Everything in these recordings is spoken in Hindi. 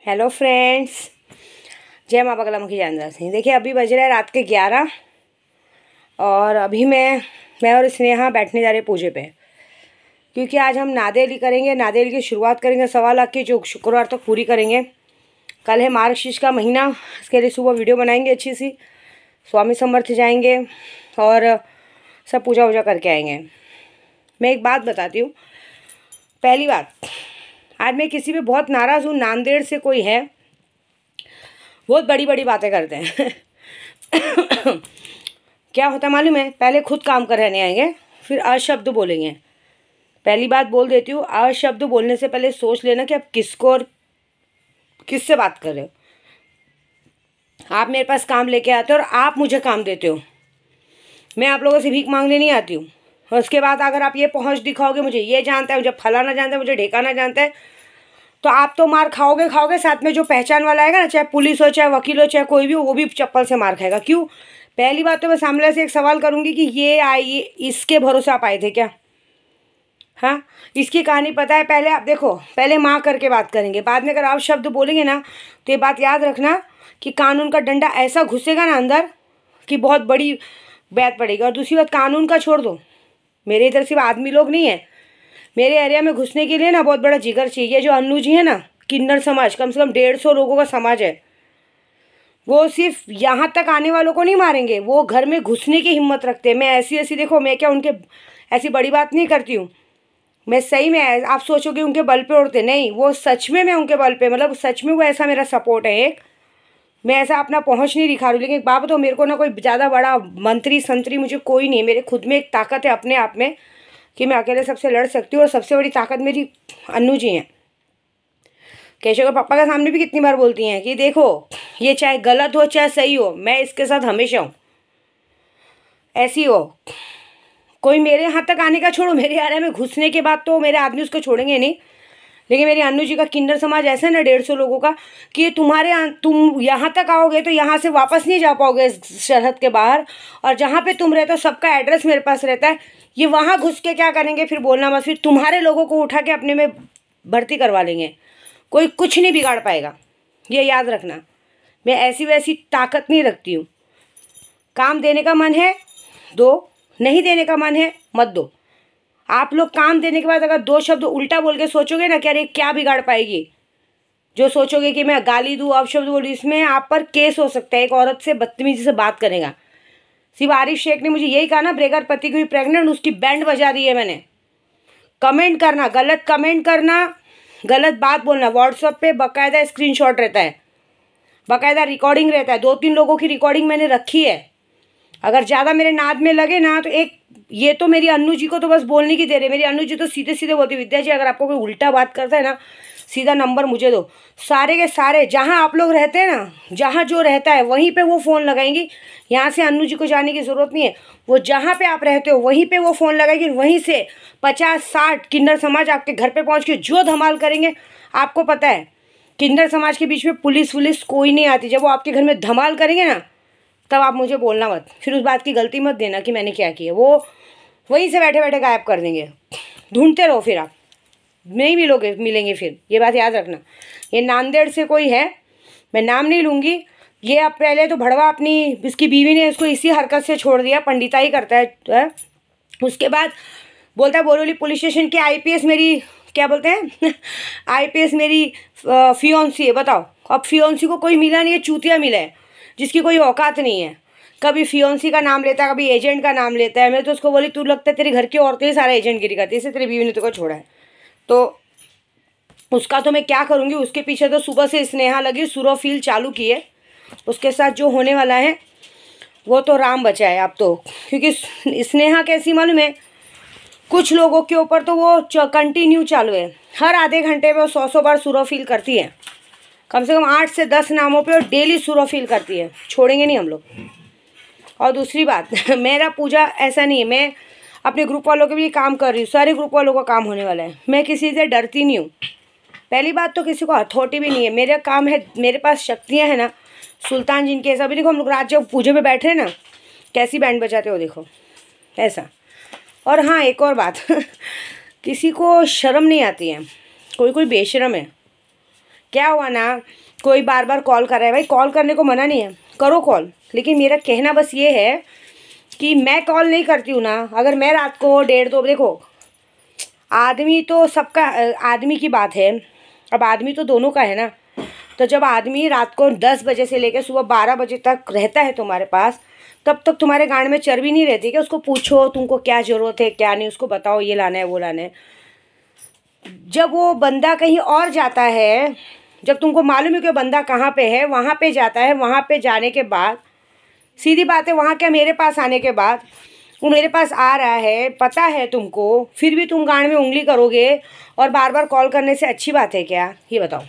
हेलो फ्रेंड्स, जय माँ बगलामुखी जानदार सिंह। देखिए अभी बज रहा है रात के 11 और अभी मैं और स्नेहा बैठने जा रहे पूजे पे, क्योंकि आज हम नादेली करेंगे। नादेली की शुरुआत करेंगे 1.25 लाख की, जो शुक्रवार तक पूरी करेंगे। कल है मार्गशीर्ष का महीना, इसके लिए सुबह वीडियो बनाएंगे अच्छी सी। स्वामी समर्थ जाएंगे और सब पूजा वूजा करके आएंगे। मैं एक बात बताती हूँ। पहली बात, आज मैं किसी पे बहुत नाराज़ हूँ। नांदेड़ से कोई है, बहुत बड़ी बड़ी बातें करते हैं। क्या होता मालूम है, पहले खुद काम कर रहने आएंगे, फिर अशब्द बोलेंगे। पहली बात बोल देती हूँ, अशब्द बोलने से पहले सोच लेना कि आप किसको और किससे बात कर रहे हो। आप मेरे पास काम लेके आते हो और आप मुझे काम देते हो। मैं आप लोगों से भीख मांगने नहीं आती हूँ। और उसके बाद अगर आप ये पहुँच दिखाओगे, मुझे ये जानता है, मुझे फलाना जानता है, मुझे ढेकाना जानता है, तो आप तो मार खाओगे। साथ में जो पहचान वाला आएगा ना, चाहे पुलिस हो, चाहे वकील हो, चाहे कोई भी हो, वो भी चप्पल से मार खाएगा। क्यों? पहली बात तो मैं सामने से एक सवाल करूंगी कि ये आई, इसके भरोसे आप आए थे क्या? हाँ, इसकी कहानी पता है? पहले आप देखो, पहले माँ करके बात करेंगे, बाद में अगर आप शब्द बोलेंगे ना, तो ये बात याद रखना कि कानून का डंडा ऐसा घुसेगा ना अंदर कि बहुत बड़ी बात पड़ेगी। और दूसरी बात, कानून का छोड़ दो, मेरे इधर सिर्फ आदमी लोग नहीं है, मेरे एरिया में घुसने के लिए ना बहुत बड़ा जिगर चाहिए। जो अन्नू जी है ना, किन्नर समाज, कम से कम 150 लोगों का समाज है। वो सिर्फ यहाँ तक आने वालों को नहीं मारेंगे, वो घर में घुसने की हिम्मत रखते हैं। मैं ऐसी देखो, मैं क्या उनके ऐसी बड़ी बात नहीं करती हूँ। मैं सही में, आप सोचोगे उनके बल पे उड़ते, नहीं, वो सच में मैं उनके बल पे, मतलब सच में वो ऐसा मेरा सपोर्ट है। एक मैं ऐसा अपना पहुँच नहीं दिखा रही हूँ, लेकिन एक बात तो मेरे को ना कोई ज़्यादा बड़ा मंत्री संतरी मुझे कोई नहीं है। मेरे खुद में एक ताकत है अपने आप में कि मैं अकेले सबसे लड़ सकती हूँ। और सबसे बड़ी ताकत मेरी अन्नू जी हैं। केशव के पापा के सामने भी कितनी बार बोलती हैं कि देखो, ये चाहे गलत हो चाहे सही हो, मैं इसके साथ हमेशा हूँ। ऐसी हो, कोई मेरे यहाँ तक आने का छोड़ो, मेरे एरिया में घुसने के बाद तो मेरे आदमी उसको छोड़ेंगे नहीं। लेकिन मेरी अन्नू जी का किन्नर समाज ऐसा है ना, 150 लोगों का, कि तुम यहाँ तक आओगे तो यहाँ से वापस नहीं जा पाओगे सरहद के बाहर। और जहाँ पे तुम रहते हो सबका एड्रेस मेरे पास रहता है। ये वहाँ घुस के क्या करेंगे फिर बोलना मत। फिर तुम्हारे लोगों को उठा के अपने में भर्ती करवा लेंगे। कोई कुछ नहीं बिगाड़ पाएगा, ये याद रखना। मैं ऐसी वैसी ताकत नहीं रखती हूँ। काम देने का मन है दो, नहीं देने का मन है मत दो। आप लोग काम देने के बाद अगर 2 शब्द उल्टा बोल के सोचोगे ना कि अरे क्या बिगाड़ पाएगी, जो सोचोगे कि मैं गाली दूँ, अपशब्द बोलूँ, इसमें आप पर केस हो सकता है। एक औरत से बदतमीजी से बात करेगा। सिर्फ आरिफ शेख ने मुझे यही कहा ना, ब्रेगर पति की प्रेग्नेंट, उसकी बैंड बजा दी है मैंने। कमेंट करना, गलत कमेंट करना, गलत बात बोलना, व्हाट्सएप पे बाकायदा स्क्रीनशॉट रहता है, बाकायदा रिकॉर्डिंग रहता है। 2-3 लोगों की रिकॉर्डिंग मैंने रखी है। अगर ज़्यादा मेरे नाद में लगे ना तो एक, ये तो मेरी अन्नू जी को तो बस बोलने की दे रहे। मेरी अन्नू जी तो सीधे सीधे बोलती, विद्या जी अगर आपको कोई उल्टा बात करता है ना, सीधा नंबर मुझे दो। सारे के सारे जहाँ आप लोग रहते हैं ना, जहाँ जो रहता है वहीं पे वो फ़ोन लगाएंगी। यहाँ से अन्नू जी को जाने की ज़रूरत नहीं है। वो जहाँ पे आप रहते हो वहीं पे वो फ़ोन लगाएगी। वहीं से 50-60 किन्नर समाज आपके घर पे पहुँच के जो धमाल करेंगे। आपको पता है किन्नर समाज के बीच में पुलिस वुलिस कोई नहीं आती। जब वो आपके घर में धमाल करेंगे ना, तब आप मुझे बोलना मत, फिर उस बात की गलती मत देना कि मैंने क्या किया। वो वहीं से बैठे बैठे गायब कर देंगे। ढूंढते रहो, फिर आप नहीं मिलेंगे फिर, ये बात याद रखना। ये नांदेड़ से कोई है, मैं नाम नहीं लूँगी। ये अब पहले तो भड़वा अपनी, इसकी बीवी ने इसको इसी हरकत से छोड़ दिया, पंडिताई करता है। उसके बाद बोलता है बोरोली पुलिस स्टेशन की आईपीएस मेरी, क्या बोलते हैं, आईपीएस मेरी फियोन्सी है। बताओ, अब फियोन्सी को कोई मिला नहीं है, चूतिया मिला है जिसकी कोई औकात नहीं है। कभी फियोन्सी का नाम लेता है, कभी एजेंट का नाम लेता है। मैं तो उसको बोली, तू लगता है तेरे घर की औरतें ही सारा एजेंट गिरी करती है, इससे तेरी बीवी ने तुझको छोड़ा है। तो उसका तो मैं क्या करूँगी, उसके पीछे तो सुबह से स्नेहा लगी, सुरोफिल चालू किए। उसके साथ जो होने वाला है वो तो राम बचाए आप तो। क्योंकि स्नेहा कैसी मालूम है, कुछ लोगों के ऊपर तो वो कंटिन्यू चालू है, हर आधे घंटे में वो 100 बार सुरोफिल करती है। कम से कम 8 से 10 नामों पे और डेली सुरोफिल करती है। छोड़ेंगे नहीं हम लोग। और दूसरी बात, मेरा पूजा ऐसा नहीं है, मैं अपने ग्रुप वालों के भी काम कर रही हूँ, सारे ग्रुप वालों का काम होने वाला है। मैं किसी से डरती नहीं हूँ। पहली बात तो किसी को हथौटी भी नहीं है। मेरा काम है, मेरे पास शक्तियाँ हैं ना, सुल्तान जिन के ऐसा भी। देखो हम लोग रात जब पूजे पे बैठ रहे हैं ना, कैसी बैंड बजाते हो देखो, ऐसा। और हाँ, एक और बात, किसी को शर्म नहीं आती है, कोई कोई बेशरम है। क्या हुआ ना, कोई बार बार कॉल कर रहा है, भाई कॉल करने को मना नहीं है, करो कॉल, लेकिन मेरा कहना बस ये है कि मैं कॉल नहीं करती हूँ ना, अगर मैं रात को 1:30-2, देखो आदमी तो सबका, आदमी की बात है, अब आदमी तो दोनों का है ना। तो जब आदमी रात को 10 बजे से लेकर सुबह 12 बजे तक रहता है तुम्हारे पास, तब तक तुम्हारे गांड में चर्बी नहीं रहती कि उसको पूछो तुमको क्या ज़रूरत है क्या नहीं, उसको बताओ ये लाना है वो लाना है। जब वो बंदा कहीं और जाता है, जब तुमको मालूम है कि बंदा कहाँ पे है, वहाँ पे जाता है, वहाँ पे जाने के बाद सीधी बात है, वहाँ क्या मेरे पास आने के बाद वो मेरे पास आ रहा है, पता है तुमको, फिर भी तुम गांड में उंगली करोगे और बार बार कॉल करने से अच्छी बात है क्या, ये बताओ।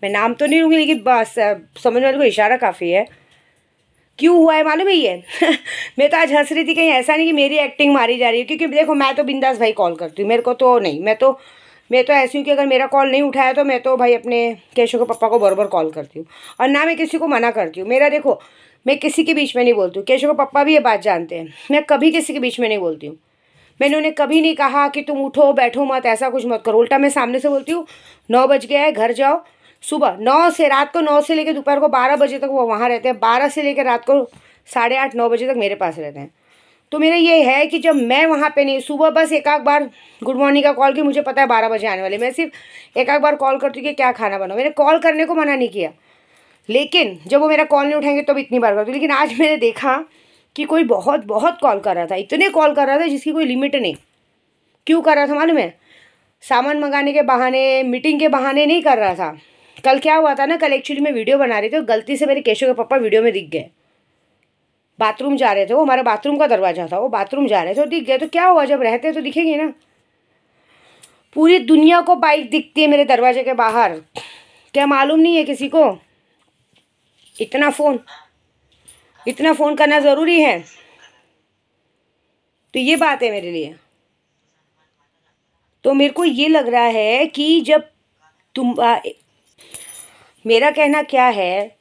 मैं नाम तो नहीं लूँगी, लेकिन बस समझ वाले को इशारा काफ़ी है। क्यों हुआ है मालूम है ये मैं तो आज हंस रही थी, कहीं ऐसा नहीं कि मेरी एक्टिंग मारी जा रही है, क्योंकि देखो मैं तो बिंदास भाई कॉल करती हूँ, मेरे को तो नहीं, मैं तो ऐसी हूँ कि अगर मेरा कॉल नहीं उठाया तो मैं तो भाई अपने केशव के पापा को बराबर कॉल करती हूँ, और ना मैं किसी को मना करती हूँ। मेरा देखो, मैं किसी के बीच में नहीं बोलती हूँ, केशव के पापा भी ये बात जानते हैं, मैं कभी किसी के बीच में नहीं बोलती हूँ। मैंने उन्हें कभी नहीं कहा कि तुम उठो बैठो मत, ऐसा कुछ मत करो, उल्टा मैं सामने से बोलती हूँ 9 बज गया है घर जाओ। सुबह 9 से, रात को 9 से लेकर दोपहर को 12 बजे तक वो वहाँ रहते हैं, 12 से लेकर रात को 8:30-9 बजे तक मेरे पास रहते हैं। तो मेरा ये है कि जब मैं वहाँ पे नहीं, सुबह बस एक आध बार गुड मॉर्निंग का कॉल, कि मुझे पता है 12 बजे आने वाले, मैं सिर्फ एक आध बार कॉल करती हूँ कि क्या खाना बनाओ, मैंने कॉल करने को मना नहीं किया, लेकिन जब वो मेरा कॉल नहीं उठाएंगे तब इतनी बार करती हूँ। लेकिन आज मैंने देखा कि कोई बहुत बहुत कॉल कर रहा था, इतने कॉल कर रहा था जिसकी कोई लिमिट नहीं। क्यों कर रहा था मालूम है? सामान मंगाने के बहाने, मीटिंग के बहाने नहीं कर रहा था। कल क्या हुआ था ना, कल एक्चुअली मैं वीडियो बना रही थी और गलती से मेरे केशव के पापा वीडियो में दिख गए, बाथरूम जा रहे थे, वो हमारा बाथरूम का दरवाजा था, वो बाथरूम जा रहे थे और दिख गए। तो क्या हुआ, जब रहते तो दिखेंगे ना, पूरी दुनिया को बाइक दिखती है मेरे दरवाजे के बाहर, क्या मालूम नहीं है किसी को? इतना फ़ोन करना ज़रूरी है? तो ये बात है मेरे लिए। तो मेरे को ये लग रहा है कि जब तुम मेरा कहना क्या है,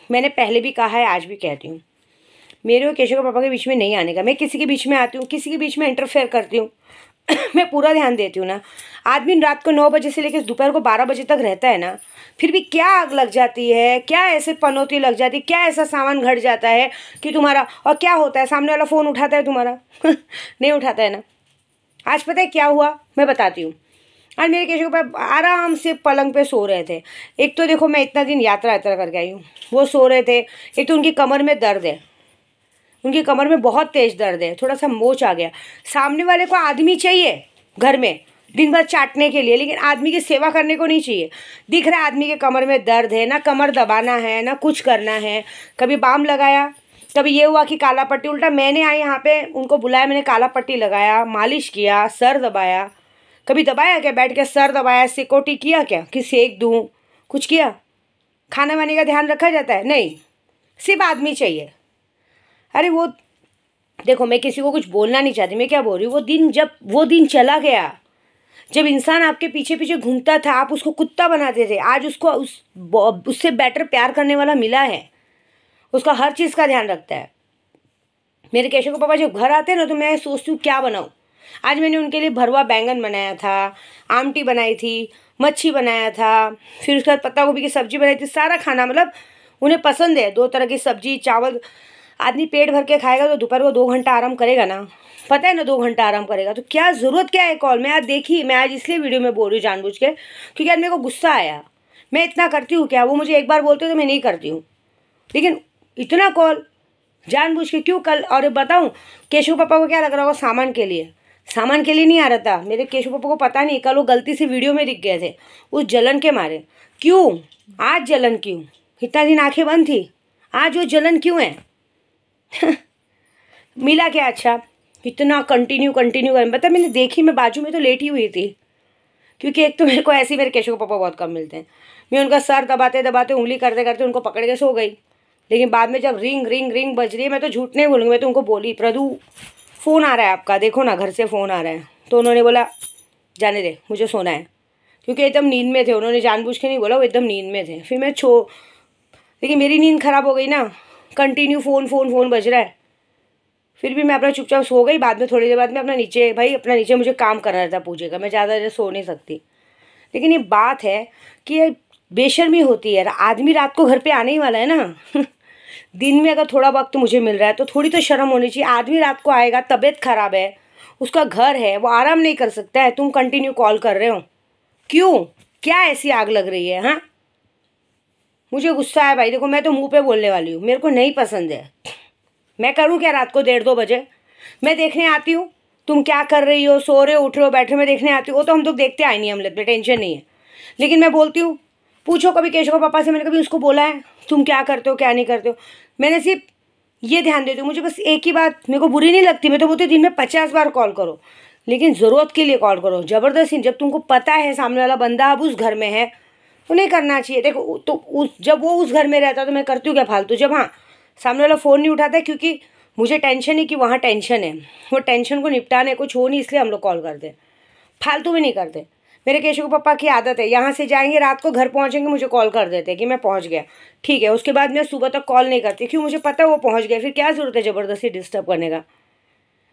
मैंने पहले भी कहा है, आज भी कहती हूँ, मेरे और केशव के पापा के बीच में नहीं आने का। मैं किसी के बीच में आती हूँ, किसी के बीच में इंटरफेयर करती हूँ मैं पूरा ध्यान देती हूँ ना। आदमी रात को 9 बजे से लेकर दोपहर को 12 बजे तक रहता है ना, फिर भी क्या आग लग जाती है, क्या ऐसे पनौती लग जाती है, क्या ऐसा सामान घट जाता है कि तुम्हारा, और क्या होता है, सामने वाला फ़ोन उठाता है तुम्हारा नहीं उठाता है ना। आज पता है क्या हुआ, मैं बताती हूँ। आज मेरे केशव के पापा आराम से पलंग पे सो रहे थे। एक तो देखो मैं इतना दिन यात्रा यात्रा करके आई हूँ, वो सो रहे थे। एक तो उनकी कमर में दर्द है, उनकी कमर में बहुत तेज दर्द है, थोड़ा सा मोच आ गया। सामने वाले को आदमी चाहिए घर में दिन भर चाटने के लिए, लेकिन आदमी की सेवा करने को नहीं चाहिए। दिख रहा है आदमी के कमर में दर्द है, ना कमर दबाना है ना कुछ करना है। कभी बाम लगाया, कभी ये हुआ कि काला पट्टी, उल्टा मैंने आई यहाँ पे उनको बुलाया, मैंने काला पट्टी लगाया, मालिश किया, सर दबाया। कभी दबाया क्या, बैठ के सर दबाया, सिकोटी किया क्या कि सेक दूँ, कुछ किया? खाना वाने का ध्यान रखा जाता है? नहीं, सिर्फ आदमी चाहिए। अरे वो देखो, मैं किसी को कुछ बोलना नहीं चाहती, मैं क्या बोल रही हूँ, वो दिन, जब वो दिन चला गया जब इंसान आपके पीछे पीछे घूमता था, आप उसको कुत्ता बनाते थे, आज उसको उससे बेटर प्यार करने वाला मिला है, उसका हर चीज़ का ध्यान रखता है। मेरे केशव के पापा जब घर आते हैं ना, तो मैं सोचती हूँ क्या बनाऊँ। आज मैंने उनके लिए भरवा बैंगन बनाया था, आमटी बनाई थी, मच्छी बनाया था, फिर उसके बाद पत्ता गोभी की सब्जी बनाई थी। सारा खाना मतलब उन्हें पसंद है, 2 तरह की सब्जी, चावल। आदमी पेट भर के खाएगा तो दोपहर को 2 घंटा आराम करेगा ना, पता है ना, 2 घंटा आराम करेगा। तो क्या ज़रूरत क्या है कॉल? मैं आज देखी, मैं आज इसलिए वीडियो में बोल रही हूँ जानबूझ के, क्योंकि आज मेरे को गुस्सा आया। मैं इतना करती हूँ क्या? वो मुझे एक बार बोलते हो तो मैं नहीं करती हूँ, लेकिन इतना कॉल जानबूझ के क्यों? कल और बताऊँ, केशव पापा को क्या लग रहा होगा, सामान के लिए, सामान के लिए नहीं आ रहा था। मेरे केशव पापा को पता नहीं, कल वो गलती से वीडियो में दिख गए थे, उस जलन के मारे। क्यों आज जलन क्यों? इतना दिन आंखें बंद थी, आज वो जलन क्यों है? मिला क्या अच्छा? इतना कंटिन्यू कर, पता मैंने देखी, मैं बाजू में तो लेटी हुई थी, क्योंकि एक तो मेरे को ऐसे ही मेरे केशव के पापा बहुत कम मिलते हैं। मैं उनका सर दबाते दबाते, उंगली करते करते उनको पकड़ के सो गई। लेकिन बाद में जब रिंग रिंग रिंग बज रही है, मैं तो झूठ नहीं बोलूँगी, मैं तो उनको बोली, प्रदू फ़ोन आ रहा है आपका, देखो ना घर से फ़ोन आ रहा है। तो उन्होंने बोला जाने दे, मुझे सोना है, क्योंकि एकदम नींद में थे। उन्होंने जानबूझ के नहीं बोला, वो एकदम नींद में थे। फिर मैं लेकिन मेरी नींद ख़राब हो गई ना, कंटिन्यू फ़ोन बज रहा है। फिर भी मैं अपना चुपचाप सो गई। बाद में थोड़ी देर बाद में अपना नीचे मुझे काम करना था पूजे का, मैं ज़्यादा देर सो नहीं सकती। लेकिन ये बात है कि बेशर्मी होती है यार। आदमी रात को घर पे आने ही वाला है ना। दिन में अगर थोड़ा वक्त मुझे मिल रहा है तो थोड़ी तो शर्म होनी चाहिए। आदमी रात को आएगा, तबीयत खराब है, उसका घर है, वो आराम नहीं कर सकता है, तुम कंटिन्यू कॉल कर रहे हो, क्यों? क्या ऐसी आग लग रही है? हाँ, मुझे गुस्सा है भाई। देखो मैं तो मुंह पे बोलने वाली हूँ, मेरे को नहीं पसंद है। मैं करूँ क्या रात को 1:30-2 बजे? मैं देखने आती हूँ तुम क्या कर रही हो, सो रहे हो, उठ रहे हो, बैठ रहे हो, मैं देखने आती हूँ। वो तो हम लोग देखते आए नहीं, हमले पे टेंशन नहीं है। लेकिन मैं बोलती हूँ, पूछो कभी केशव के पापा से, मैंने कभी उसको बोला है तुम क्या करते हो क्या नहीं करते हो? मैंने सिर्फ ये ध्यान देती हूँ, मुझे बस एक ही बात मेरे को बुरी नहीं लगती, मैं तो बोलती हूँ दिन में 50 बार कॉल करो, लेकिन ज़रूरत के लिए कॉल करो। ज़बरदस्ती जब तुमको पता है सामने वाला बंदा अब उस घर में है तो नहीं करना चाहिए। देखो तो जब वो उस घर में रहता तो मैं करती हूँ क्या फालतू? जब हाँ सामने वाला फ़ोन नहीं उठाता है क्योंकि मुझे टेंशन है कि वहाँ टेंशन है, वो टेंशन को निपटाने कुछ हो नहीं, इसलिए हम लोग कॉल करते हैं, फालतू में नहीं करते। मेरे केशव के पापा की आदत है, यहाँ से जाएंगे रात को घर पहुँचेंगे मुझे कॉल कर देते हैं कि मैं पहुँच गया, ठीक है। उसके बाद मैं सुबह तक कॉल नहीं करती, क्यों? मुझे पता है वो पहुँच गया, फिर क्या ज़रूरत है ज़बरदस्ती डिस्टर्ब करने का?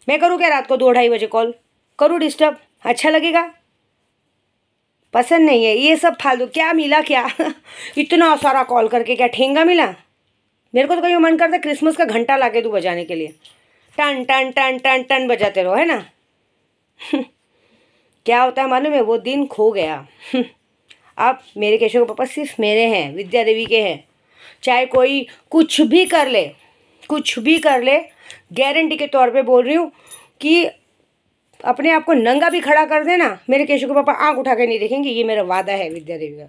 मैं करूँ क्या रात को 2-2:30 बजे कॉल? करूँ डिस्टर्ब? अच्छा लगेगा? पसंद नहीं है ये सब फालतू। क्या मिला क्या? इतना सारा कॉल करके क्या ठेंगा मिला? मेरे को तो कहीं मन करता है क्रिसमस का घंटा ला के दूँ बजाने के लिए, टन टन टन टन टन बजाते रहो, है ना। क्या होता है मालूम है? वो दिन खो गया। अब मेरे केशव के पापा सिर्फ मेरे हैं, विद्या देवी के हैं। चाहे कोई कुछ भी कर ले, कुछ भी कर ले, गारंटी के तौर पे बोल रही हूँ कि अपने आप को नंगा भी खड़ा कर देना, मेरे केशव के पापा आंख उठा के नहीं देखेंगे। ये मेरा वादा है विद्या देवी का,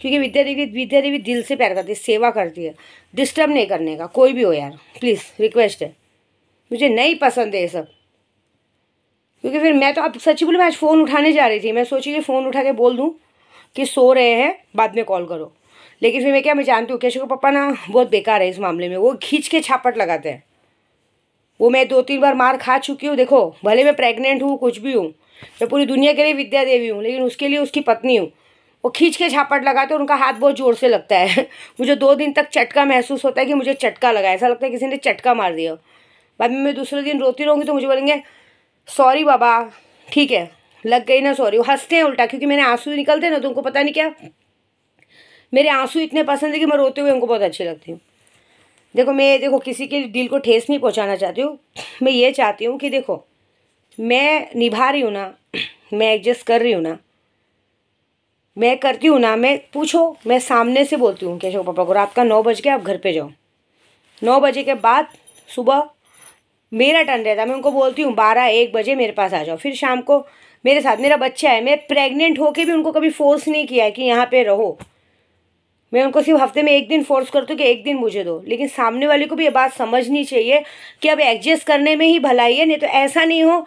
क्योंकि विद्या देवी दिल से प्यार करती है, सेवा करती है। डिस्टर्ब नहीं करने का, कोई भी हो यार, प्लीज़ रिक्वेस्ट है। मुझे नहीं पसंद है ये सब, क्योंकि फिर मैं तो अब सच्ची बोलूँ मैं आज फ़ोन उठाने जा रही थी, मैं सोची कि फ़ोन उठा के बोल दूँ कि सो रहे हैं बाद में कॉल करो, लेकिन फिर मैं जानती हूँ केशव के पापा ना बहुत बेकार है इस मामले में, वो खींच के छापट लगाते हैं। वो मैं 2-3 बार मार खा चुकी हूँ। देखो भले मैं प्रेग्नेंट हूँ, कुछ भी हूँ, मैं पूरी दुनिया के लिए विद्या देवी हूँ, लेकिन उसके लिए उसकी पत्नी हूँ। वो खींच के छापट लगाते हैं, उनका हाथ बहुत ज़ोर से लगता है। मुझे 2 दिन तक चटका महसूस होता है कि मुझे चटका लगा, ऐसा लगता है किसी ने चटका मार दिया। बाद में मैं दूसरे दिन रोती रहूँगी तो मुझे बोलेंगे सॉरी बाबा, ठीक है लग गई ना सॉरी। वो हंसते हैं उल्टा, क्योंकि मेरे आंसू निकलते हैं ना, तो उनको पता नहीं क्या मेरे आंसू इतने पसंद है कि मैं रोते हुए उनको बहुत अच्छी लगती हूँ। देखो किसी के दिल को ठेस नहीं पहुँचाना चाहती हूँ। मैं ये चाहती हूँ कि देखो मैं निभा रही हूँ ना, मैं एडजस्ट कर रही हूँ ना, मैं करती हूँ ना। मैं पूछो, मैं सामने से बोलती हूँ केशव पापा को रात का 9 बज के आप घर पे जाओ। 9 बजे के बाद सुबह मेरा टर्न रहता है, मैं उनको बोलती हूँ 12-1 बजे मेरे पास आ जाओ। फिर शाम को मेरे साथ, मेरा बच्चा है, मैं प्रेग्नेंट होके भी उनको कभी फोर्स नहीं किया है कि यहाँ पे रहो। मैं उनको सिर्फ हफ्ते में 1 दिन फोर्स करती हूँ कि 1 दिन मुझे दो, लेकिन सामने वाले को भी ये बात समझनी चाहिए कि अब एडजस्ट करने में ही भलाई है। नहीं तो ऐसा नहीं हो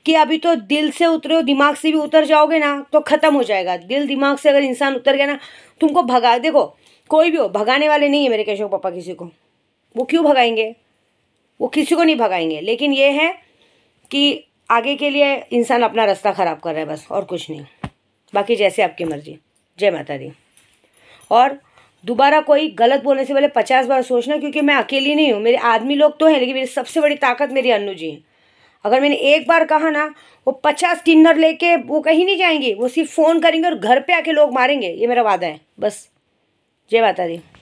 कि अभी तो दिल से उतरे हो, दिमाग से भी उतर जाओगे ना तो ख़त्म हो जाएगा। दिल दिमाग से अगर इंसान उतर गया ना, तुमको भगा, देखो कोई भी हो भगाने वाले नहीं है मेरे केशव पापा किसी को। वो क्यों भगाएंगे? वो किसी को नहीं भगाएंगे, लेकिन ये है कि आगे के लिए इंसान अपना रास्ता ख़राब कर रहा है बस, और कुछ नहीं। बाकी जैसे आपकी मर्ज़ी। जय माता दी। और दोबारा कोई गलत बोलने से पहले 50 बार सोचना, क्योंकि मैं अकेली नहीं हूँ, मेरे आदमी लोग तो हैं, लेकिन मेरी सबसे बड़ी ताकत मेरी अन्नू जी हैं। अगर मैंने एक बार कहा ना, वो 50 किन्नर लेके वो कहीं नहीं जाएंगी, वो सिर्फ फ़ोन करेंगे और घर पे आके लोग मारेंगे, ये मेरा वादा है बस। जय माता दी।